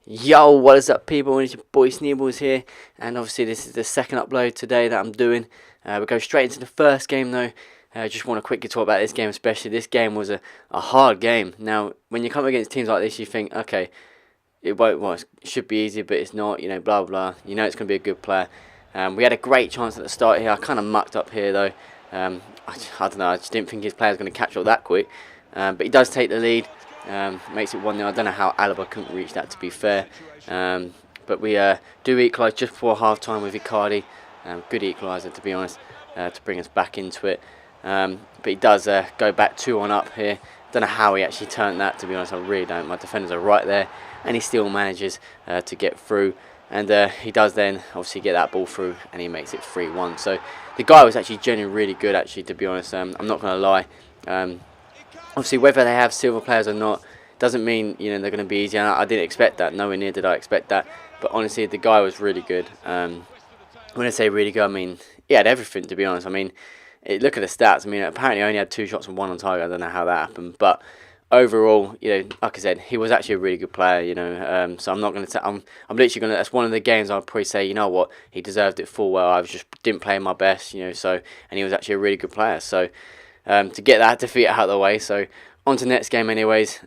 Yo, what is up, people? It's your boy Sneebles here, and obviously this is the second upload today that I'm doing. We go straight into the first game though. Just want to quickly talk about this game, especially. This game was a hard game. Now, when you come against teams like this, you think, okay, it won't, well, it should be easy, but it's not. You know, blah blah. You know, it's going to be a good player. We had a great chance at the start here. I kind of mucked up here though. I don't know. I just didn't think his player was going to catch up that quick. But he does take the lead. Makes it 1-0. I don't know how Alaba couldn't reach that, to be fair. But we do equalise just before half time with Icardi. Good equaliser, to be honest, to bring us back into it. But he does go back 2-1 up here. Don't know how he actually turned that, to be honest. I really don't. My defenders are right there, and he still manages to get through. And he does then obviously get that ball through, and he makes it 3-1. So the guy was actually genuinely really good, actually, to be honest. I'm not going to lie. Obviously, whether they have silver players or not doesn't mean they're going to be easy. And I didn't expect that. Nowhere near did I expect that. But honestly, the guy was really good. When I say really good, I mean he had everything. To be honest, I mean look at the stats. I mean apparently he only had 2 shots and 1 on target. I don't know how that happened, but overall, like I said, he was actually a really good player. So I'm not going to. I'm literally going to. That's one of the games I'll probably say. You know what? He deserved it full well. I just didn't play my best. So and he was actually a really good player. So. To get that defeat out of the way. So on to next game anyways.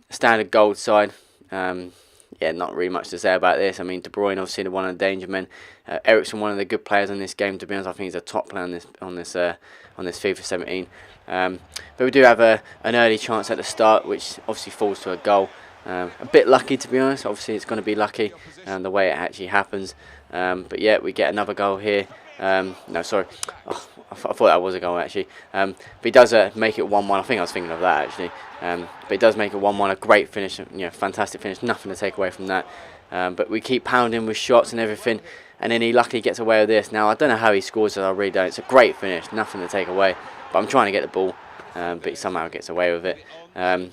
Standard gold side. Yeah, not really much to say about this. I mean, De Bruyne obviously one of the danger men. Ericsson one of the good players on this game. To be honest, I think he's a top player on this FIFA 17. But we do have an early chance at the start, which obviously falls to a goal. A bit lucky, to be honest. Obviously, it's going to be lucky the way it actually happens. But yeah, we get another goal here. No, sorry. Oh, I thought that was a goal, actually. But he does make it 1-1. I think I was thinking of that, actually. But he does make it 1-1. A great finish. Fantastic finish. Nothing to take away from that. But we keep pounding with shots and everything. And then he luckily gets away with this. Now, I don't know how he scores it. I really don't. It's a great finish. Nothing to take away. But I'm trying to get the ball. But he somehow gets away with it. But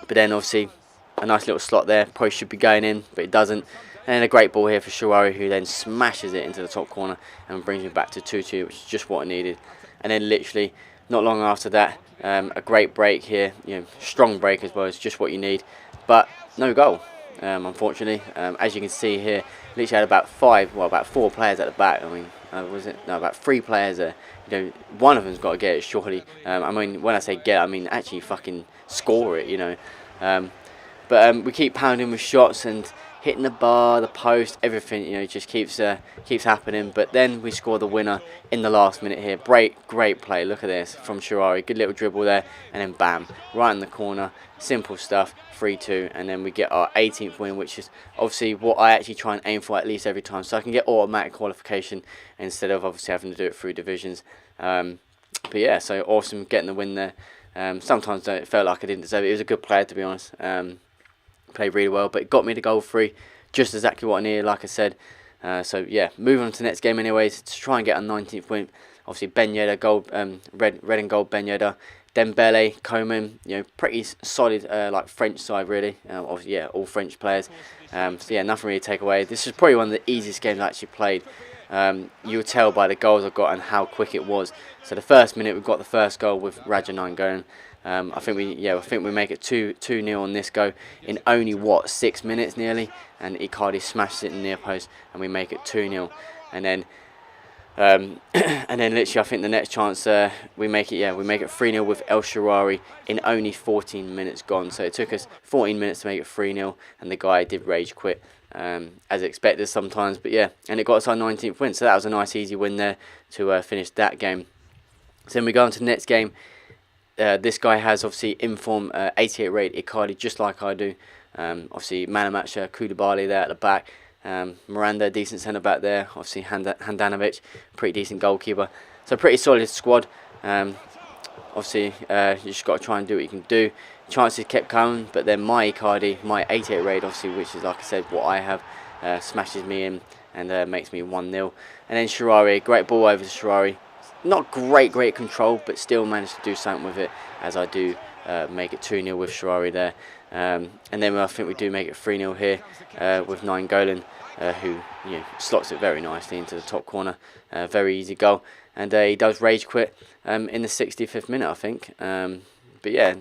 then, obviously, a nice little slot there. Probably should be going in, but it doesn't. And then a great ball here for Shawari, who then smashes it into the top corner and brings me back to 2-2, which is just what I needed. And then literally, not long after that, a great break here. Strong break as well. It's just what you need. But no goal, unfortunately. As you can see here, literally had about 4 players at the back. I mean, about 3 players there. One of them's got to get it, surely. I mean, when I say get, I mean actually fucking score it, But we keep pounding with shots and hitting the bar, the post, everything. Just keeps happening. But then we score the winner in the last minute here. Great play. Look at this from Shawari. Good little dribble there, and then bam, right in the corner. Simple stuff. 3-2, and then we get our 18th win, which is obviously what I actually try and aim for at least every time, so I can get automatic qualification instead of obviously having to do it through divisions. But yeah, so awesome getting the win there. Sometimes it felt like I didn't deserve it. He was a good player, to be honest. Played really well, but it got me the goal free, just exactly what I needed, like I said. So yeah, moving on to the next game anyways, to try and get a 19th win. Obviously Ben Yedder, gold, red and gold Ben Yedder. Dembele, Coman, pretty solid like French side really. Obviously, yeah, all French players. So yeah, nothing really to take away. This is probably one of the easiest games I actually played. You'll tell by the goals I got and how quick it was. So the first minute we got the first goal with Rajanine going. I think we make it 2-0 on this go in only 6 minutes nearly, and Icardi smashes it in the near post, and we make it 2-0, and then literally I think the next chance we make it 3-0 with El Shaarawy in only 14 minutes gone. So it took us 14 minutes to make it 3-0, and the guy did rage quit as expected sometimes, but yeah, and it got us our 19th win. So that was a nice easy win there to finish that game. So then we go on to the next game. This guy has obviously inform 88 rate Icardi, just like I do. Obviously man of match Koulibaly there at the back. Miranda, decent centre back there. Obviously Handanovic, pretty decent goalkeeper. So pretty solid squad. Obviously you just got to try and do what you can do. Chances kept coming, but then my Icardi, my 88 rate, obviously, which is like I said what I have, smashes me in and makes me 1-0. And then Shaarawy, great ball over to Shaarawy. Not great control, but still managed to do something with it, as I do make it 2-0 with Shaarawy there. And then I think we do make it 3-0 here with Nainggolan, who slots it very nicely into the top corner. Very easy goal. And he does rage quit in the 65th minute, I think. But yeah,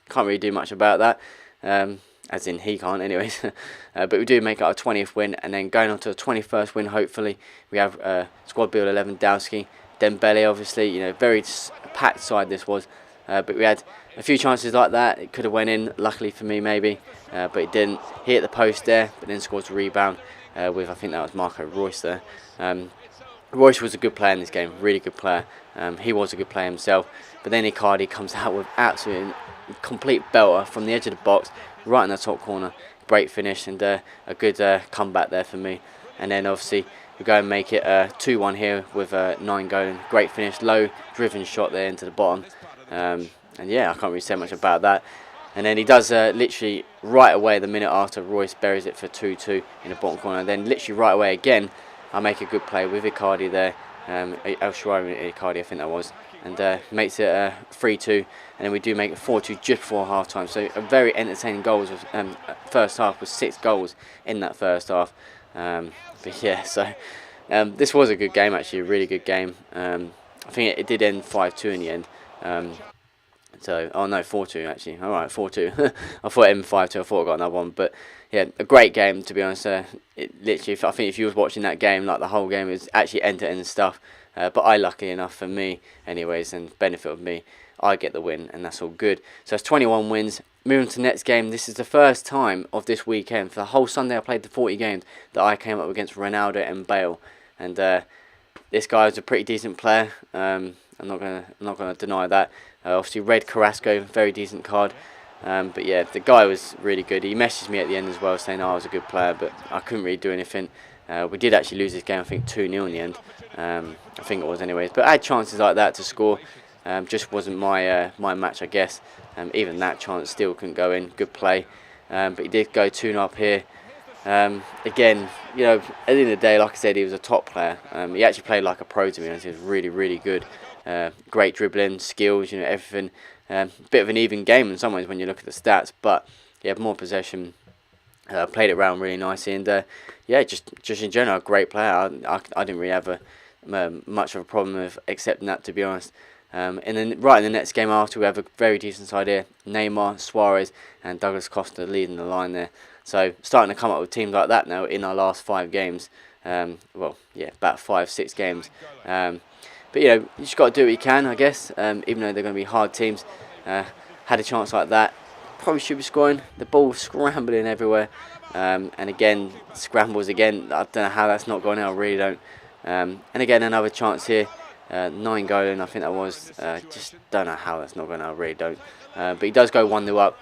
can't really do much about that. as in he can't anyways. But we do make it our 20th win, and then going on to the 21st win, hopefully. We have squad build 11 Dowski, Dembele, obviously, you know, very packed side this was. But we had a few chances like that. It could have went in, luckily for me maybe, but it didn't. He hit the post there, but then scores a rebound with, I think that was Marco Reus there. Reus was a good player in this game, really good player. He was a good player himself, but then Icardi comes out with absolute complete belter from the edge of the box, right in the top corner. Great finish, and a good comeback there for me. And then obviously we go and make it 2-1 here with 9 going. Great finish, low driven shot there into the bottom. And yeah, I can't really say much about that. And then he does literally right away the minute after Royce buries it for 2-2 in the bottom corner. And then literally right away again, I make a good play with Icardi there. El Shaarawy Icardi, I think that was. And makes it 3-2. And then we do make it 4-2 just before half time. So a very entertaining goals. First half was 6 goals in that first half. But yeah, so this was a good game actually, a really good game. I think it did end 5-2 in the end. So, oh no, 4-2 actually. All right, 4-2. I thought it ended 5-2. I thought I got another one, but yeah, a great game to be honest. It literally, I think if you was watching that game, like the whole game is actually end-to-end stuff. But I, lucky enough for me, anyways, and benefit of me, I get the win, and that's all good. So it's 21 wins. Moving to the next game, this is the first time of this weekend, for the whole Sunday I played the 40 games, that I came up against Ronaldo and Bale. And this guy is a pretty decent player. I'm not gonna deny that. Obviously, Red Carrasco, very decent card. But yeah, the guy was really good. He messaged me at the end as well, saying I was a good player, but I couldn't really do anything. We did actually lose this game, I think 2-0 in the end. I think it was anyways. But I had chances like that to score. Just wasn't my match, I guess. Even that chance still couldn't go in. Good play. But he did go 2-0 up here. Again, you know, at the end of the day, like I said, he was a top player. He actually played like a pro to me, and he was really, really good. Great dribbling, skills, you know, everything. Bit of an even game in some ways when you look at the stats, but he had more possession. Played it around really nicely, and yeah, just in general, a great player. I didn't really have much of a problem with accepting that, to be honest. And then right in the next game after, we have a very decent side here. Neymar, Suarez, and Douglas Costa leading the line there. So starting to come up with teams like that now in our last 5 games. Well, yeah, about 5-6 games. But you know, you just got to do what you can, I guess. Even though they're going to be hard teams. Had a chance like that, probably should be scoring. The ball scrambling everywhere, and again scrambles again. I don't know how that's not going out. I really don't. And again another chance here. 9 going, I think that was. Just don't know how that's not going out. I really don't. But he does go 1-0 up.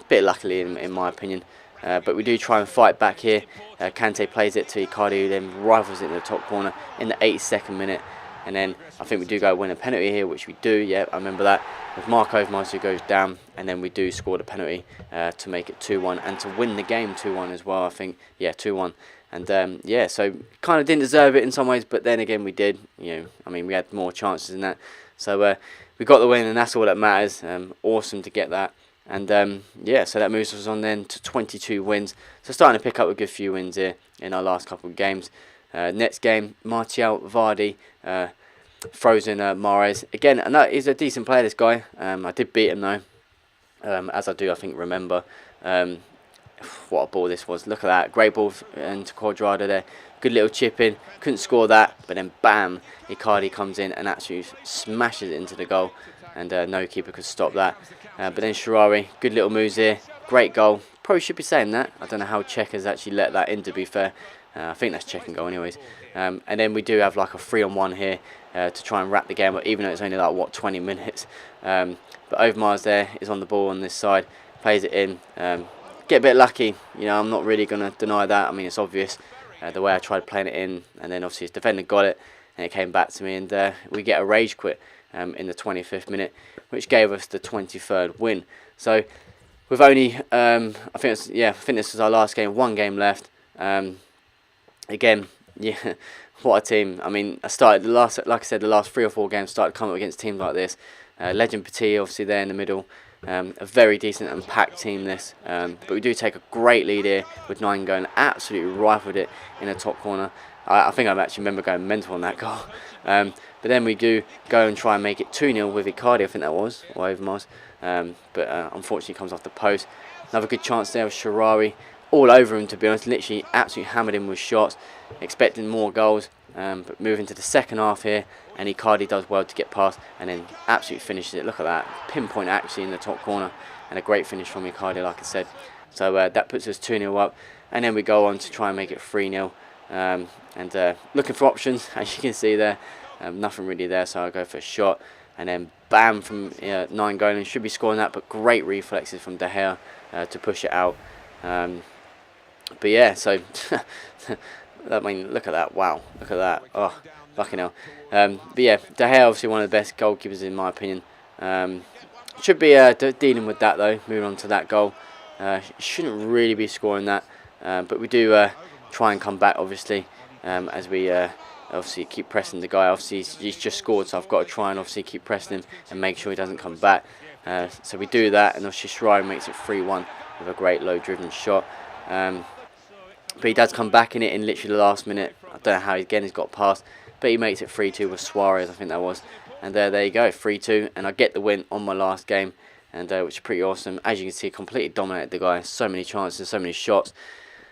Bit luckily in my opinion. But we do try and fight back here. Kante plays it to Icardi, who then rifles it in the top corner in the 82nd minute. And then I think we do go win a penalty here, which we do. Yeah, I remember that. With Mark Overmars who goes down, and then we do score the penalty to make it 2-1 and to win the game 2-1 as well. I think, yeah, 2-1. And yeah, so kind of didn't deserve it in some ways, but then again we did. You know, I mean, we had more chances than that. So we got the win, and that's all that matters. Awesome to get that. And yeah, so that moves us on then to 22 wins. So starting to pick up a good few wins here in our last couple of games. Next game, Martial, Vardy, Frozen, Mahrez. Again, and that is a decent player, this guy. I did beat him though, as I do, I think, remember. What a ball this was. Look at that. Great ball into Quadrado there. Good little chip in. Couldn't score that, but then bam, Icardi comes in and actually smashes it into the goal. And no keeper could stop that. But then Shaarawy, good little moves here. Great goal. Probably should be saying that. I don't know how Czech has actually let that in, to be fair. I think that's Czech and goal anyways. And then we do have like a 3-on-1 here to try and wrap the game up, even though it's only like, what, 20 minutes. But Overmars there is on the ball on this side. Plays it in. Get a bit lucky. You know, I'm not really going to deny that. I mean, it's obvious the way I tried playing it in. And then obviously his defender got it. And it came back to me. And we get a rage quit in the 25th minute, which gave us the 23rd win. So with only, I think this was our last game. 1 game left. Again, yeah, what a team. I mean, I started like I said, the last 3 or 4 games started coming up against teams like this. Legend Petit, obviously there in the middle. A very decent and packed team this. But we do take a great lead here with 9 going. Absolutely rifled it in the top corner. I think I actually remember going mental on that goal. But then we do go and try and make it 2-0 with Icardi, I think that was, or Overmars. But unfortunately comes off the post. Another good chance there with Sharari. All over him, to be honest. Literally absolutely hammered him with shots. Expecting more goals. But moving to the second half here, and Icardi does well to get past and then absolutely finishes it. Look at that. Pinpoint actually in the top corner. And a great finish from Icardi, like I said. So that puts us 2-0 up. And then we go on to try and make it 3-0. Looking for options, as you can see there. Nothing really there, so I'll go for a shot. And then bam from 9 goal, and should be scoring that, but great reflexes from De Gea to push it out. But yeah, so I mean, look at that! Wow, look at that! Oh, fucking hell! But yeah, De Gea obviously one of the best goalkeepers in my opinion. Should be dealing with that though. Moving on to that goal, shouldn't really be scoring that, but we do try and come back obviously as we obviously keep pressing the guy. Obviously he's just scored, so I've got to try and obviously keep pressing him and make sure he doesn't come back. So we do that, and obviously Schreier makes it 3-1 with a great low-driven shot. But he does come back in it in literally the last minute. I don't know how he's got past, but he makes it 3-2 with Suarez, I think that was. And there you go, 3-2, and I get the win on my last game, and which is pretty awesome. As you can see, completely dominated the guy. So many chances, so many shots,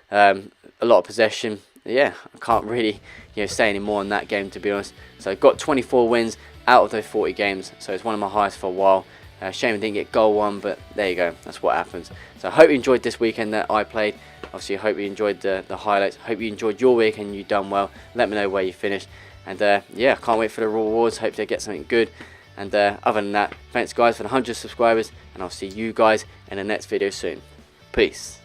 a lot of possession. Yeah, I can't really say any more on that game, to be honest. So I've got 24 wins out of those 40 games, so it's one of my highest for a while. Shame I didn't get goal one, but there you go, that's what happens. So I hope you enjoyed this weekend that I played. Obviously I hope you enjoyed the highlights. Hope you enjoyed your week and you done well. Let me know where you finished. And yeah, can't wait for the rewards. Hope they get something good. And other than that, thanks guys for the 100 subscribers, and I'll see you guys in the next video soon. Peace.